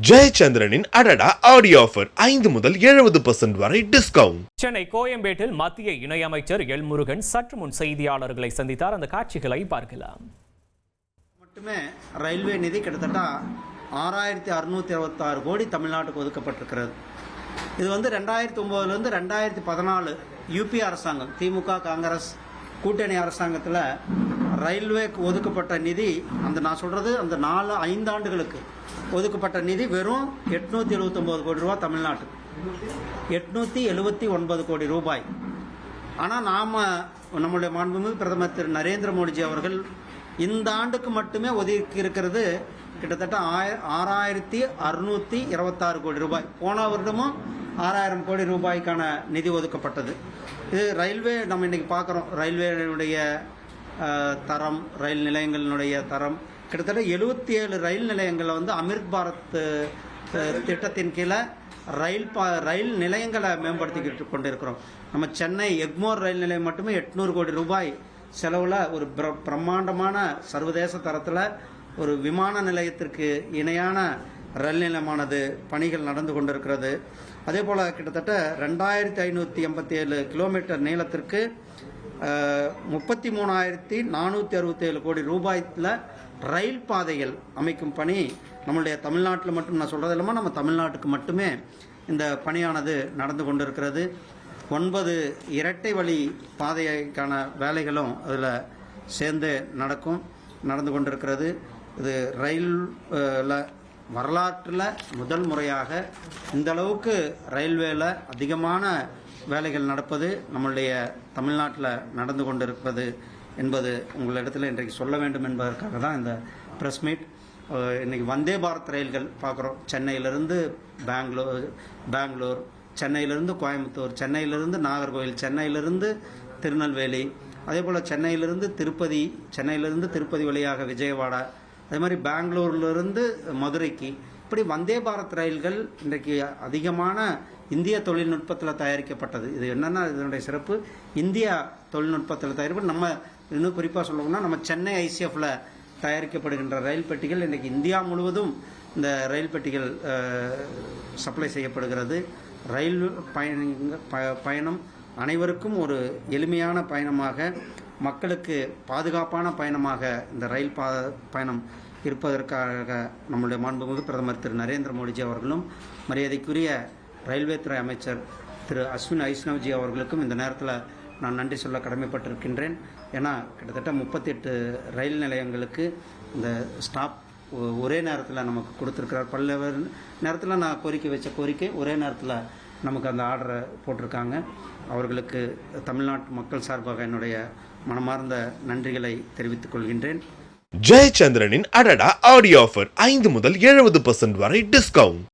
ஜெயச்சந்திரனின் அடடா audio offer 5 முதல் 70% வரை டிஸ்கவுண்ட். சென்னை கோயம்பேட்டில் மத்திய இணையமைச்சர் எல் முருகன் சற்று முன் செய்தியாளர்களை சந்தித்தார். அந்த காட்சிகளை பார்க்கலாம். மட்டுமே ரயில்வே நிதி கிட்டத்தட்ட 6626 கோடி தமிழ்நாட்டுக்கு ஒதுக்கப்பட்டிருக்கிறது. இது 2009 2014 யூபி அரசாங்கம், திமுக காங்கிரஸ் கூட்டணி அரசாங்கத்தில் ரயில்வேக்கு ஒதுக்கப்பட்ட நிதி, நான் சொல்கிறது அந்த 5 ஆண்டுகளுக்கு ஒதுக்கப்பட்ட நிதி வெறும் 879 கோடி ரூபாய், தமிழ்நாட்டுக்கு 879 கோடி ரூபாய். ஆனால் நம்முடைய மாண்புமிகு பிரதமர் திரு நரேந்திர மோடிஜி அவர்கள் இந்த ஆண்டுக்கு மட்டுமே ஒதுக்கி இருக்கிறது கிட்டத்தட்ட 6626 கோடி ரூபாய். போன வருடமும் 6000 கோடி ரூபாய்க்கான நிதி ஒதுக்கப்பட்டது. இது ரயில்வே நம்ம இன்னைக்கு பார்க்குறோம். ரயில்வேனுடைய தரம், ரயில் நிலையங்களினுடைய தரம், கிட்டத்தட்ட 77 ரயில் நிலையங்களில் அமிர்த் பாரத் திட்டத்தின் கீழே ரயில் நிலையங்களை மேம்படுத்திக்கிட்டு கொண்டிருக்கிறோம். நம்ம சென்னை எக்மோர் ரயில் நிலையம் மட்டுமே 800 கோடி ரூபாய் செலவில் ஒரு பிரம்மாண்டமான சர்வதேச தரத்தில் ஒரு விமான நிலையத்திற்கு இணையான ரயில் நிலையமானது பணிகள் நடந்து கொண்டிருக்கிறது. அதே போல் கிட்டத்தட்ட 2587 கிலோமீட்டர் நீளத்திற்கு 33,467 கோடி ரூபாயில் ரயில் பாதைகள் அமைக்கும் பணி நம்மளுடைய தமிழ்நாட்டில் மட்டும், நான் சொல்கிறது இல்லாமல் நம்ம தமிழ்நாட்டுக்கு மட்டுமே இந்த பணியானது நடந்து கொண்டிருக்கிறது. 9 இரட்டை வழி பாதைக்கான வேலைகளும் அதில் சேர்ந்து நடந்து கொண்டிருக்கிறது. இது ரயிலில் வரலாற்றில் முதல் முறையாக இந்த அளவுக்கு ரயில்வேல அதிகமான வேலைகள் நடப்பது நம்மளுடைய தமிழ்நாட்டில் நடந்து கொண்டிருப்பது என்பது உங்களிடத்தில் இன்றைக்கு சொல்ல வேண்டும் என்பதற்காக தான் இந்த ப்ரெஸ் மீட். இன்றைக்கி வந்தே பாரத் ரயில்கள் பார்க்குறோம். சென்னையிலிருந்து பெங்களூர், சென்னையிலிருந்து கோயம்புத்தூர், சென்னையிலிருந்து நாகர்கோவில், சென்னையிலிருந்து திருநெல்வேலி, அதே போல் சென்னையிலிருந்து திருப்பதி வழியாக விஜயவாடா, அதே மாதிரி பெங்களூர்லேருந்து மதுரைக்கு, இப்படி வந்தே பாரத் ரயில்கள் இன்றைக்கு அதிகமான இந்திய தொழில்நுட்பத்தில் தயாரிக்கப்பட்டது. இது என்னென்னா, இதனுடைய சிறப்பு இந்தியா தொழில்நுட்பத்தில் தயாரிப்பு. நம்ம இன்னும் குறிப்பாக சொல்லணும்னா, நம்ம சென்னை ஐசிஎஃப்ல தயாரிக்கப்படுகின்ற ரயில் பெட்டிகள் இன்றைக்கு இந்தியா முழுவதும் இந்த ரயில் பெட்டிகள் சப்ளை செய்யப்படுகிறது. ரயில் பயணம் அனைவருக்கும் ஒரு எளிமையான பயணமாக, மக்களுக்கு பாதுகாப்பான பயணமாக இந்த ரயில் பயணம் இருப்பதற்காக நம்முடைய மாண்புமிகு பிரதமர் திரு நரேந்திர மோடிஜி அவர்களும் மரியாதைக்குரிய ரயில்வே துறை அமைச்சர் திரு அஸ்வின் வைஷ்ணவ்ஜி அவர்களுக்கும் இந்த நேரத்தில் நான் நன்றி சொல்ல கடமைப்பட்டிருக்கின்றேன். ஏன்னா கிட்டத்தட்ட 38 ரயில் நிலையங்களுக்கு இந்த ஸ்டாப் ஒரே நேரத்தில் நமக்கு கொடுத்துருக்கிறார். பல்வேறு நேரத்தில் நான் வச்ச கோரிக்கை ஒரே நேரத்தில் நமக்கு அந்த ஆர்டரை போட்டிருக்காங்க. அவர்களுக்கு தமிழ்நாட்டு மக்கள் சார்பாக என்னுடைய மனமார்ந்த நன்றிகளை தெரிவித்துக் கொள்கின்றேன். ஜெயச்சந்திரனின் அடடா ஆடியோ ஆஃபர் 5 முதல் 70% வரை டிஸ்கவுண்ட்.